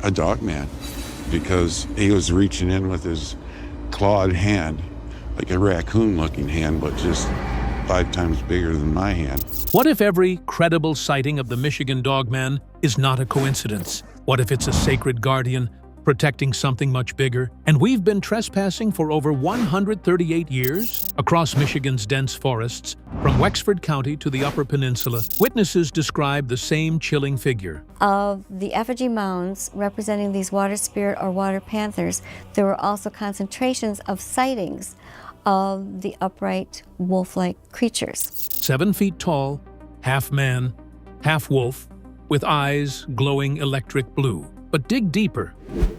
a dog man because he was reaching in with his clawed hand, like a raccoon-looking hand, but just 5 times bigger than my hand. What if every credible sighting of the Michigan Dogman is not a coincidence? What if it's a sacred guardian protecting something much bigger? And we've been trespassing for over 138 years? Across Michigan's dense forests, from Wexford County to the Upper Peninsula, witnesses describe the same chilling figure. Of the effigy mounds representing these water spirit or water panthers, there were also concentrations of sightings of the upright wolf-like creatures. 7 feet tall, half man, half wolf, with eyes glowing electric blue. But dig deeper,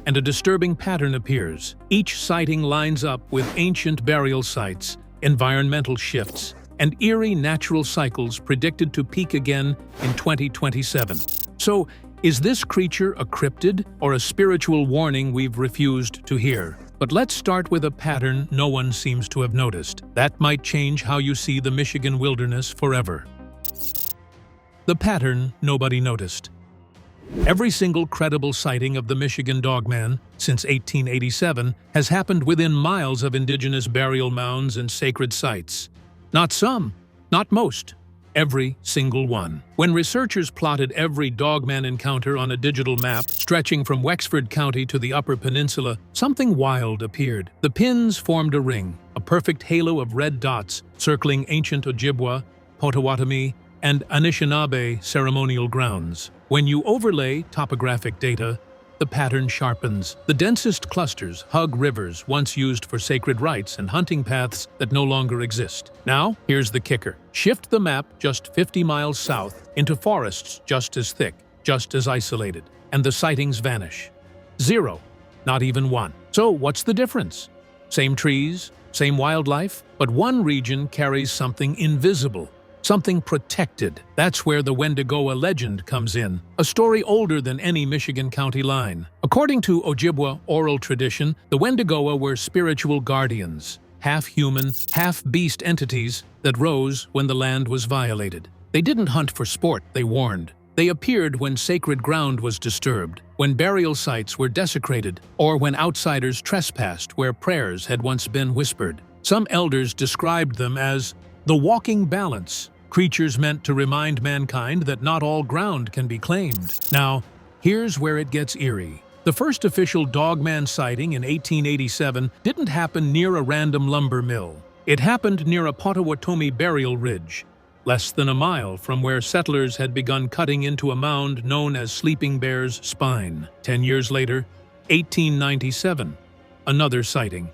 and a disturbing pattern appears. Each sighting lines up with ancient burial sites, environmental shifts, and eerie natural cycles predicted to peak again in 2027. So, is this creature a cryptid or a spiritual warning we've refused to hear? But let's start with a pattern no one seems to have noticed. That might change how you see the Michigan wilderness forever. The pattern nobody noticed. Every single credible sighting of the Michigan Dogman since 1887 has happened within miles of indigenous burial mounds and sacred sites. Not some, not most, every single one. When researchers plotted every Dogman encounter on a digital map stretching from Wexford County to the Upper Peninsula, something wild appeared. The pins formed a ring, a perfect halo of red dots circling ancient Ojibwa, Potawatomi, and Anishinaabe ceremonial grounds. When you overlay topographic data, the pattern sharpens. The densest clusters hug rivers once used for sacred rites and hunting paths that no longer exist. Now, here's the kicker. Shift the map just 50 miles south into forests just as thick, just as isolated, and the sightings vanish. 0, not even 1. So what's the difference? Same trees, same wildlife, but one region carries something invisible. Something protected. That's where the Wendigoa legend comes in, a story older than any Michigan county line. According to Ojibwa oral tradition, the Wendigoa were spiritual guardians, half-human, half-beast entities that rose when the land was violated. They didn't hunt for sport, they warned. They appeared when sacred ground was disturbed, when burial sites were desecrated, or when outsiders trespassed where prayers had once been whispered. Some elders described them as the walking balance, creatures meant to remind mankind that not all ground can be claimed. Now, here's where it gets eerie. The first official Dogman sighting in 1887 didn't happen near a random lumber mill. It happened near a Potawatomi burial ridge, less than a mile from where settlers had begun cutting into a mound known as Sleeping Bear's Spine. 10 years later, 1897, another sighting.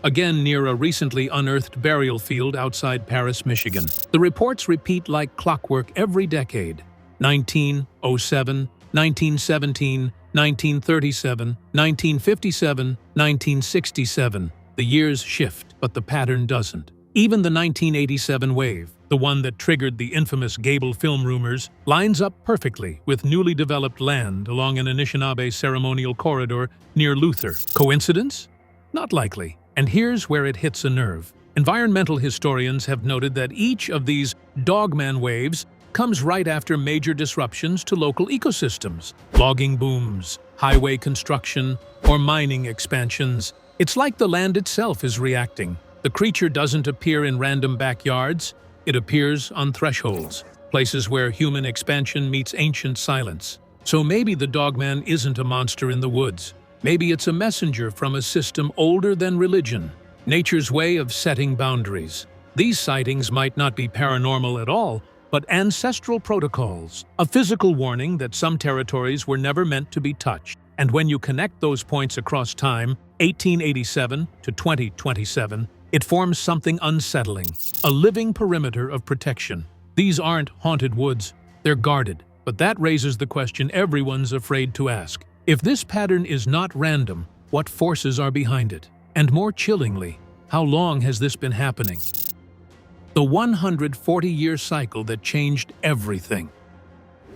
Again near a recently unearthed burial field outside Paris, Michigan. The reports repeat like clockwork every decade. 1907, 1917, 1937, 1957, 1967. The years shift, but the pattern doesn't. Even the 1987 wave, the one that triggered the infamous Gable film rumors, lines up perfectly with newly developed land along an Anishinaabe ceremonial corridor near Luther. Coincidence? Not likely. And here's where it hits a nerve. Environmental historians have noted that each of these Dogman waves comes right after major disruptions to local ecosystems. Logging booms, highway construction, or mining expansions. It's like the land itself is reacting. The creature doesn't appear in random backyards. It appears on thresholds, places where human expansion meets ancient silence. So maybe the Dogman isn't a monster in the woods. Maybe it's a messenger from a system older than religion, nature's way of setting boundaries. These sightings might not be paranormal at all, but ancestral protocols, a physical warning that some territories were never meant to be touched. And when you connect those points across time, 1887 to 2027, it forms something unsettling, a living perimeter of protection. These aren't haunted woods, they're guarded. But that raises the question everyone's afraid to ask. If this pattern is not random, what forces are behind it? And more chillingly, how long has this been happening? The 140-year cycle that changed everything.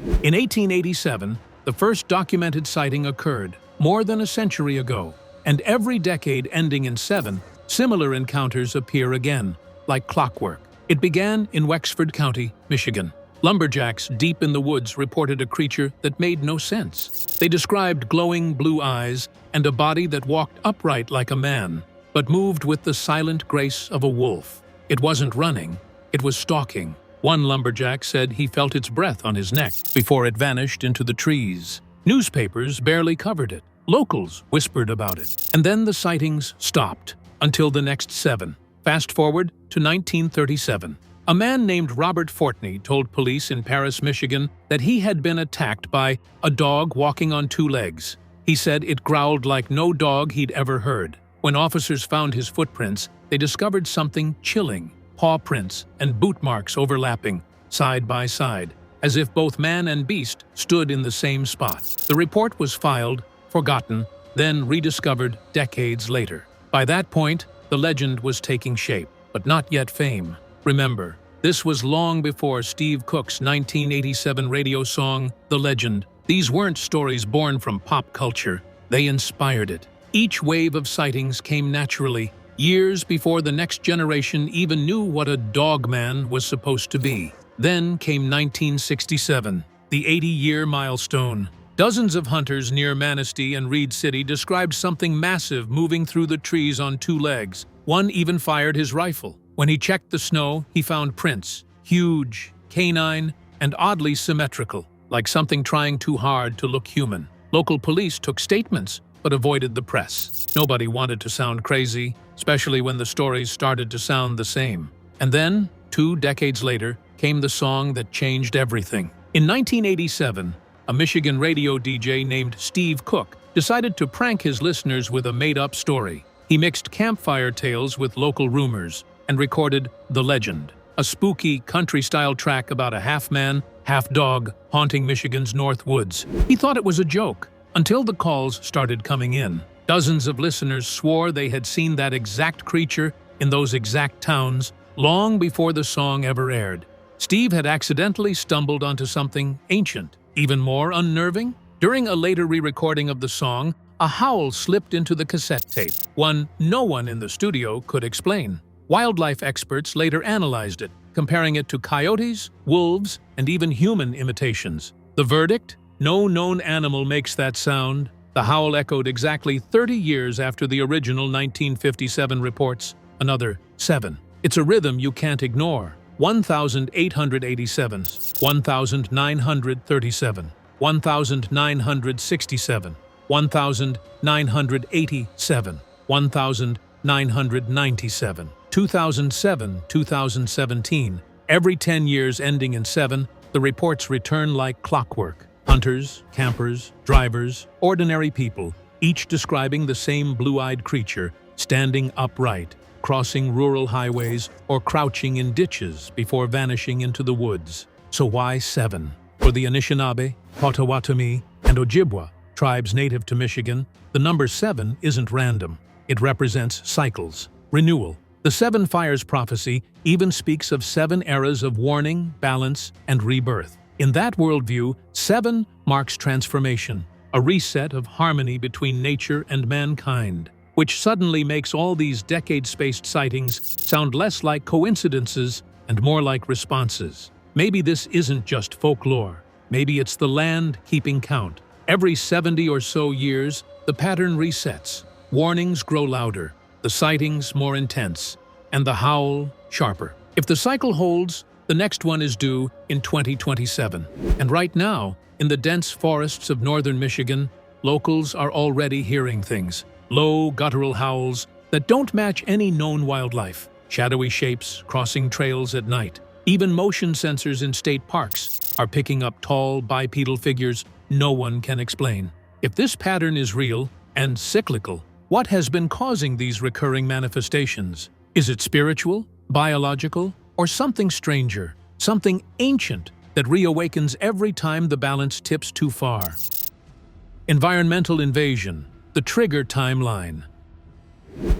In 1887, the first documented sighting occurred, more than a century ago, and every decade ending in 7, similar encounters appear again, like clockwork. It began in Wexford County, Michigan. Lumberjacks deep in the woods reported a creature that made no sense. They described glowing blue eyes and a body that walked upright like a man, but moved with the silent grace of a wolf. It wasn't running, it was stalking. One lumberjack said he felt its breath on his neck before it vanished into the trees. Newspapers barely covered it. Locals whispered about it. And then the sightings stopped until the next 7. Fast forward to 1937. A man named Robert Fortney told police in Paris, Michigan, that he had been attacked by a dog walking on 2 legs. He said it growled like no dog he'd ever heard. When officers found his footprints, they discovered something chilling: paw prints and boot marks overlapping, side by side, as if both man and beast stood in the same spot. The report was filed, forgotten, then rediscovered decades later. By that point, the legend was taking shape, but not yet fame. Remember, this was long before Steve Cook's 1987 radio song, The Legend. These weren't stories born from pop culture. They inspired it. Each wave of sightings came naturally, years before the next generation even knew what a dogman was supposed to be. Then came 1967, the 80-year milestone. Dozens of hunters near Manistee and Reed City described something massive moving through the trees on 2 legs. One even fired his rifle. When he checked the snow, he found prints, huge, canine, and oddly symmetrical, like something trying too hard to look human. Local police took statements, but avoided the press. Nobody wanted to sound crazy, especially when the stories started to sound the same. And then, 2 decades later, came the song that changed everything. In 1987, a Michigan radio DJ named Steve Cook decided to prank his listeners with a made-up story. He mixed campfire tales with local rumors and recorded The Legend, a spooky country-style track about a half-man, half-dog haunting Michigan's North Woods. He thought it was a joke, until the calls started coming in. Dozens of listeners swore they had seen that exact creature in those exact towns long before the song ever aired. Steve had accidentally stumbled onto something ancient. Even more unnerving, during a later re-recording of the song, a howl slipped into the cassette tape, one no one in the studio could explain. Wildlife experts later analyzed it, comparing it to coyotes, wolves, and even human imitations. The verdict? No known animal makes that sound. The howl echoed exactly 30 years after the original 1957 reports. Another 7. It's a rhythm you can't ignore. 1,887, 1,937, 1,967, 1,987, 1,997, 2007, 2017. Every 10 years ending in 7, the reports return like clockwork. Hunters, campers, drivers, ordinary people, each describing the same blue-eyed creature, standing upright, crossing rural highways, or crouching in ditches before vanishing into the woods. So why 7? For the Anishinaabe, Potawatomi, and Ojibwa, tribes native to Michigan, the number 7 isn't random. It represents cycles, renewal. The 7 Fires prophecy even speaks of 7 eras of warning, balance, and rebirth. In that worldview, 7 marks transformation, a reset of harmony between nature and mankind, which suddenly makes all these decade-spaced sightings sound less like coincidences and more like responses. Maybe this isn't just folklore. Maybe it's the land keeping count. Every 70 or so years, the pattern resets. Warnings grow louder, the sightings more intense, and the howl sharper. If the cycle holds, the next one is due in 2027. And right now, in the dense forests of northern Michigan, locals are already hearing things. Low, guttural howls that don't match any known wildlife. Shadowy shapes crossing trails at night. Even motion sensors in state parks are picking up tall, bipedal figures no one can explain. If this pattern is real and cyclical, what has been causing these recurring manifestations? Is it spiritual, biological, or something stranger, something ancient that reawakens every time the balance tips too far? Environmental invasion, the trigger timeline.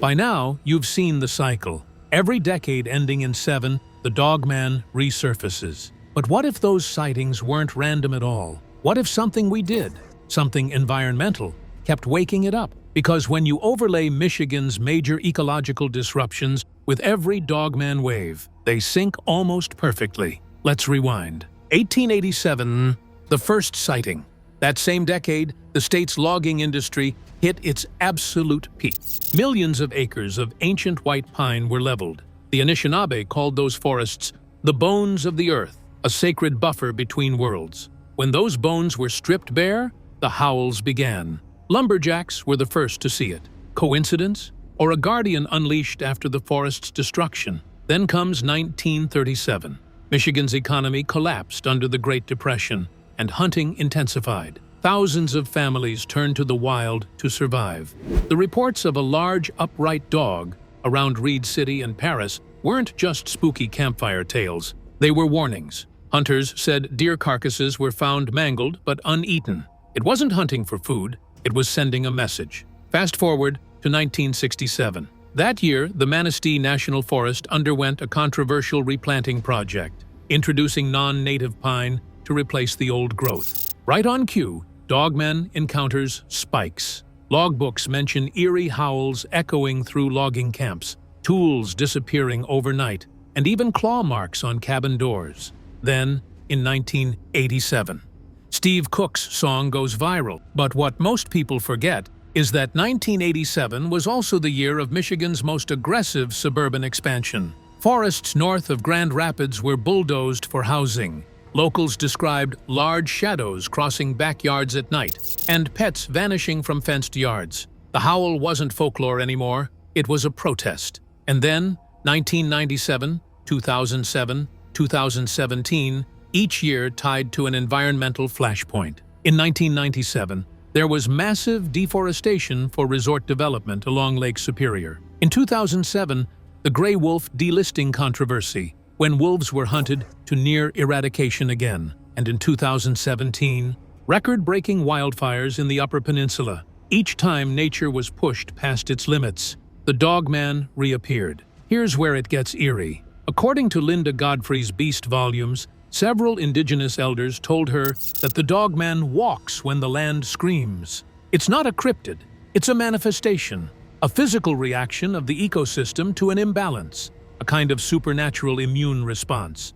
By now, you've seen the cycle. Every decade ending in 7, the Dogman resurfaces. But what if those sightings weren't random at all? What if something we did, something environmental, kept waking it up? Because when you overlay Michigan's major ecological disruptions with every Dogman wave, they sync almost perfectly. Let's rewind. 1887, the first sighting. That same decade, the state's logging industry hit its absolute peak. Millions of acres of ancient white pine were leveled. The Anishinaabe called those forests the bones of the earth, a sacred buffer between worlds. When those bones were stripped bare, the howls began. Lumberjacks were the first to see it. Coincidence? Or a guardian unleashed after the forest's destruction? Then comes 1937. Michigan's economy collapsed under the Great Depression, and hunting intensified. Thousands of families turned to the wild to survive. The reports of a large upright dog around Reed City and Paris weren't just spooky campfire tales. They were warnings. Hunters said deer carcasses were found mangled but uneaten. It wasn't hunting for food, it was sending a message. Fast forward to 1967. That year, the Manistee National Forest underwent a controversial replanting project, introducing non-native pine to replace the old growth. Right on cue, Dogman encounters spikes. Logbooks mention eerie howls echoing through logging camps, tools disappearing overnight, and even claw marks on cabin doors. Then, in 1987, Steve Cook's song goes viral. But what most people forget is that 1987 was also the year of Michigan's most aggressive suburban expansion. Forests north of Grand Rapids were bulldozed for housing. Locals described large shadows crossing backyards at night, and pets vanishing from fenced yards. The howl wasn't folklore anymore, it was a protest. And then, 1997, 2007, 2017, each year tied to an environmental flashpoint. In 1997, there was massive deforestation for resort development along Lake Superior. In 2007, the gray wolf delisting controversy, when wolves were hunted to near eradication again. And in 2017, record-breaking wildfires in the Upper Peninsula. Each time nature was pushed past its limits, the Dogman reappeared. Here's where it gets eerie. According to Linda Godfrey's Beast volumes, several indigenous elders told her that the Dogman walks when the land screams. It's not a cryptid, it's a manifestation, a physical reaction of the ecosystem to an imbalance, a kind of supernatural immune response.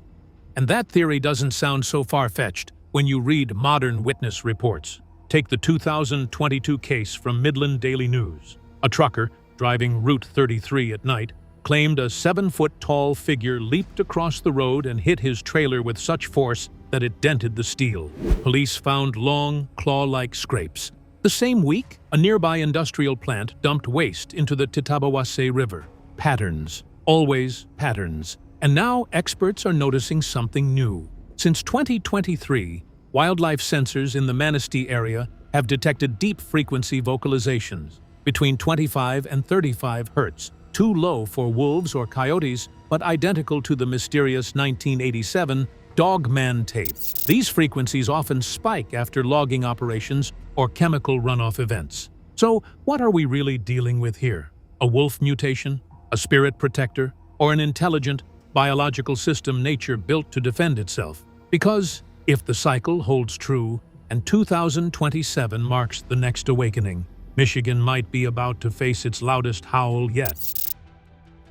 And that theory doesn't sound so far-fetched when you read modern witness reports. Take the 2022 case from Midland Daily News. A trucker, driving Route 33 at night, claimed a 7-foot-tall figure leaped across the road and hit his trailer with such force that it dented the steel. Police found long, claw-like scrapes. The same week, a nearby industrial plant dumped waste into the Titabawase River. Patterns. Always patterns. And now experts are noticing something new. Since 2023, wildlife sensors in the Manistee area have detected deep-frequency vocalizations, between 25 and 35 hertz, too low for wolves or coyotes, but identical to the mysterious 1987 Dogman tape. These frequencies often spike after logging operations or chemical runoff events. So, what are we really dealing with here? A wolf mutation? A spirit protector? Or an intelligent, biological system nature built to defend itself? Because, if the cycle holds true, and 2027 marks the next awakening, Michigan might be about to face its loudest howl yet,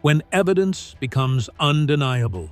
when evidence becomes undeniable.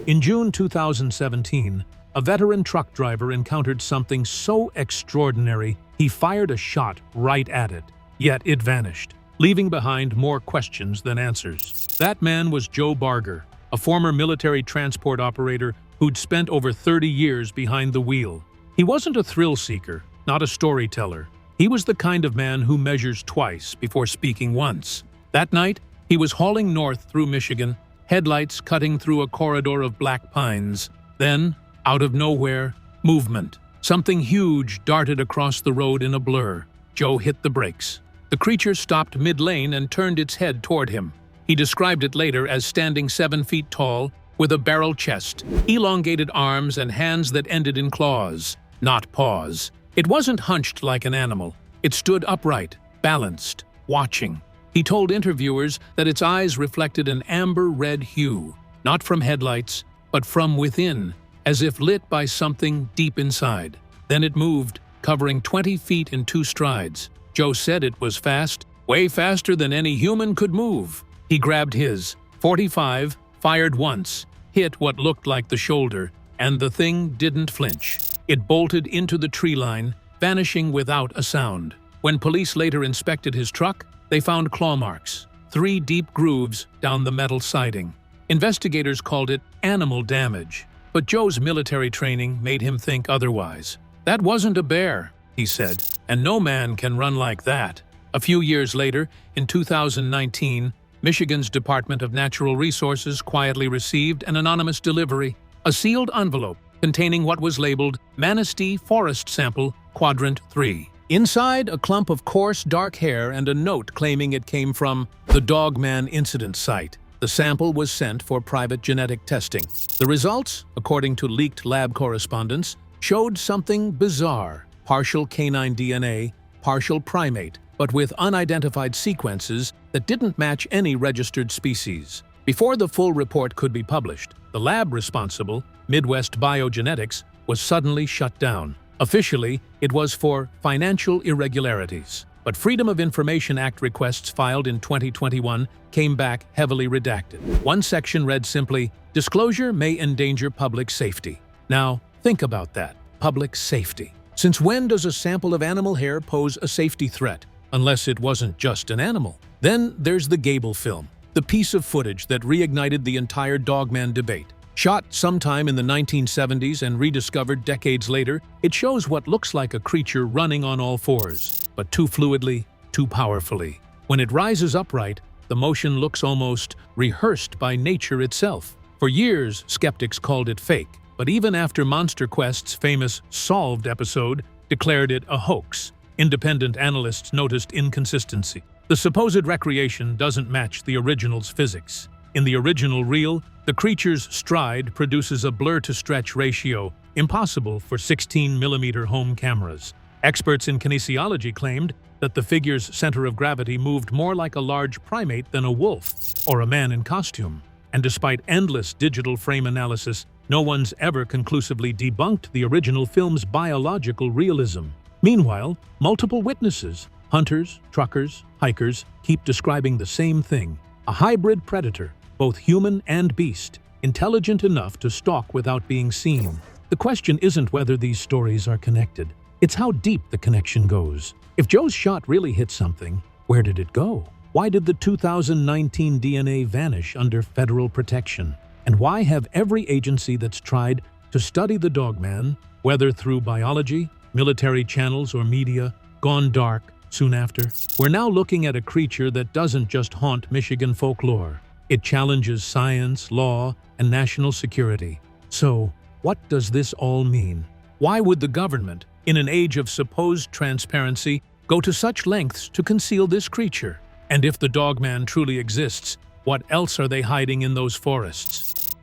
In June 2017, a veteran truck driver encountered something so extraordinary he fired a shot right at it, yet it vanished, leaving behind more questions than answers. That man was Joe Barger, a former military transport operator who'd spent over 30 years behind the wheel. He wasn't a thrill-seeker, not a storyteller. He was the kind of man who measures twice before speaking once. That night, he was hauling north through Michigan, headlights cutting through a corridor of black pines. Then, out of nowhere, movement. Something huge darted across the road in a blur. Joe hit the brakes. The creature stopped mid-lane and turned its head toward him. He described it later as standing 7 feet tall, with a barrel chest, elongated arms and hands that ended in claws, not paws. It wasn't hunched like an animal. It stood upright, balanced, watching. He told interviewers that its eyes reflected an amber-red hue, not from headlights, but from within, as if lit by something deep inside. Then it moved, covering 20 feet in 2 strides. Joe said it was fast, way faster than any human could move. He grabbed his .45, fired once, hit what looked like the shoulder, And the thing didn't flinch. It bolted into the tree line, vanishing without a sound. When police later inspected his truck, they found claw marks, 3 deep grooves down the metal siding. Investigators called it animal damage, but Joe's military training made him think otherwise. "That wasn't a bear," he said, "and no man can run like that." A few years later, in 2019, Michigan's Department of Natural Resources quietly received an anonymous delivery, a sealed envelope containing what was labeled Manistee Forest Sample Quadrant 3. Inside, a clump of coarse, dark hair and a note claiming it came from the Dogman incident site. The sample was sent for private genetic testing. The results, according to leaked lab correspondence, showed something bizarre: partial canine DNA, partial primate, but with unidentified sequences that didn't match any registered species. Before the full report could be published, the lab responsible, Midwest Biogenetics, was suddenly shut down. Officially, it was for financial irregularities, but Freedom of Information Act requests filed in 2021 came back heavily redacted. One section read simply, "Disclosure may endanger public safety." Now, think about that. Public safety. Since when does a sample of animal hair pose a safety threat? Unless it wasn't just an animal. Then there's the Gable film, the piece of footage that reignited the entire Dogman debate. Shot sometime in the 1970s and rediscovered decades later, it shows what looks like a creature running on all fours, but too fluidly, too powerfully. When it rises upright, the motion looks almost rehearsed by nature itself. For years, skeptics called it fake, but even after Monster Quest's famous Solved episode declared it a hoax, independent analysts noticed inconsistency. The supposed recreation doesn't match the original's physics. In the original reel, the creature's stride produces a blur-to-stretch ratio impossible for 16mm home cameras. Experts in kinesiology claimed that the figure's center of gravity moved more like a large primate than a wolf or a man in costume. And despite endless digital frame analysis, no one's ever conclusively debunked the original film's biological realism. Meanwhile, multiple witnesses, hunters, truckers, hikers, keep describing the same thing: a hybrid predator, both human and beast, intelligent enough to stalk without being seen. The question isn't whether these stories are connected. It's how deep the connection goes. If Joe's shot really hit something, where did it go? Why did the 2019 DNA vanish under federal protection? And why have every agency that's tried to study the Dogman, whether through biology, military channels, or media, gone dark soon after? We're now looking at a creature that doesn't just haunt Michigan folklore. It challenges science, law, and national security. So, what does this all mean? Why would the government, in an age of supposed transparency, go to such lengths to conceal this creature? And if the Dogman truly exists, what else are they hiding in those forests?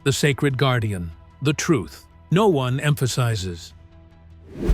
The sacred guardian, the truth, no one emphasizes.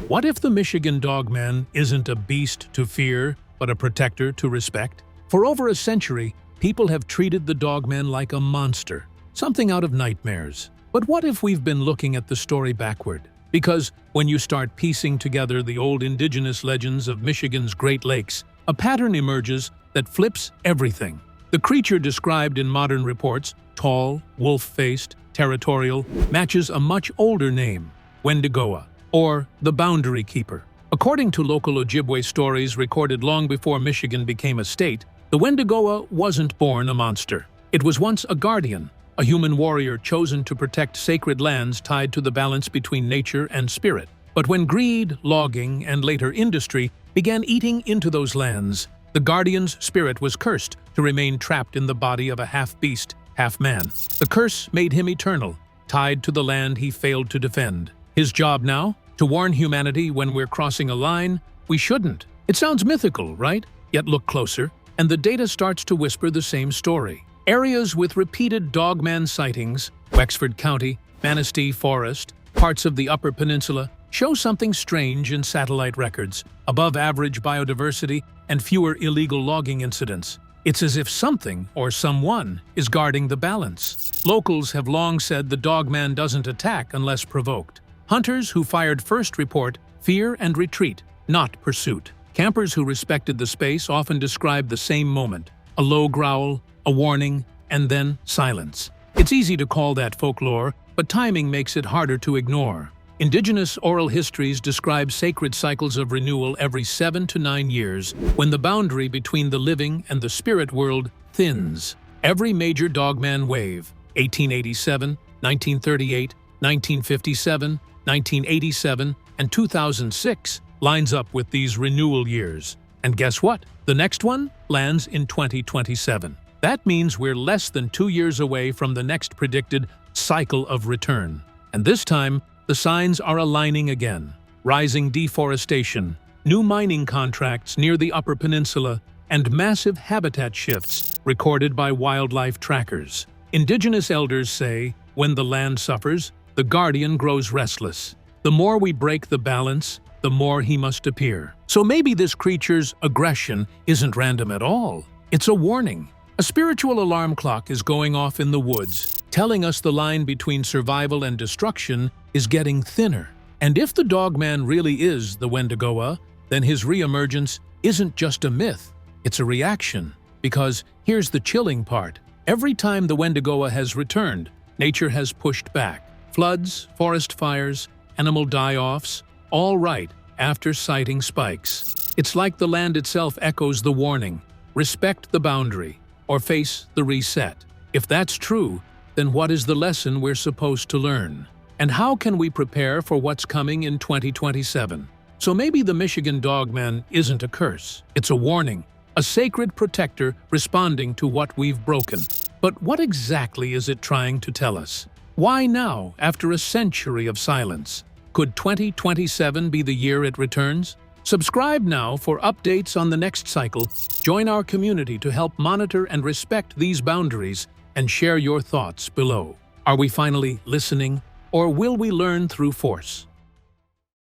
What if the Michigan Dogman isn't a beast to fear, but a protector to respect? For over a century, people have treated the Dogman like a monster, something out of nightmares. But what if we've been looking at the story backward? Because when you start piecing together the old indigenous legends of Michigan's Great Lakes, a pattern emerges that flips everything. The creature described in modern reports, tall, wolf-faced, territorial, matches a much older name, Wendigoa, or the Boundary Keeper. According to local Ojibwe stories recorded long before Michigan became a state, the Wendigoa wasn't born a monster. It was once a guardian, a human warrior chosen to protect sacred lands tied to the balance between nature and spirit. But when greed, logging, and later industry began eating into those lands, the guardian's spirit was cursed to remain trapped in the body of a half-beast, half-man. The curse made him eternal, tied to the land he failed to defend. His job now? To warn humanity when we're crossing a line we shouldn't. It sounds mythical, right? Yet look closer, and the data starts to whisper the same story. Areas with repeated Dogman sightings, Wexford County, Manistee Forest, parts of the Upper Peninsula, show something strange in satellite records: above-average biodiversity and fewer illegal logging incidents. It's as if something or someone is guarding the balance. Locals have long said the Dogman doesn't attack unless provoked. Hunters who fired first report fear and retreat, not pursuit. Campers who respected the space often describe the same moment: a low growl, a warning, and then silence. It's easy to call that folklore, but timing makes it harder to ignore. Indigenous oral histories describe sacred cycles of renewal every 7 to 9 years, when the boundary between the living and the spirit world thins. Every major Dogman wave, 1887, 1938, 1957, 1987, and 2006, lines up with these renewal years. And guess what? The next one lands in 2027. That means we're less than 2 years away from the next predicted cycle of return. And this time, the signs are aligning again. Rising deforestation, new mining contracts near the Upper Peninsula, and massive habitat shifts recorded by wildlife trackers. Indigenous elders say, when the land suffers, the guardian grows restless. The more we break the balance, the more he must appear. So maybe this creature's aggression isn't random at all. It's a warning. A spiritual alarm clock is going off in the woods, telling us the line between survival and destruction is getting thinner. And if the Dogman really is the Wendigoa, then his reemergence isn't just a myth, it's a reaction. Because here's the chilling part. Every time the Wendigoa has returned, nature has pushed back. Floods, forest fires, animal die-offs, all right after sighting spikes. It's like the land itself echoes the warning, respect the boundary, or face the reset. If that's true, then what is the lesson we're supposed to learn? And how can we prepare for what's coming in 2027? So maybe the Michigan Dogman isn't a curse. It's a warning, a sacred protector responding to what we've broken. But what exactly is it trying to tell us? Why now, after a century of silence? Could 2027 be the year it returns? Subscribe now for updates on the next cycle. Join our community to help monitor and respect these boundaries, and share your thoughts below. Are we finally listening, or will we learn through force?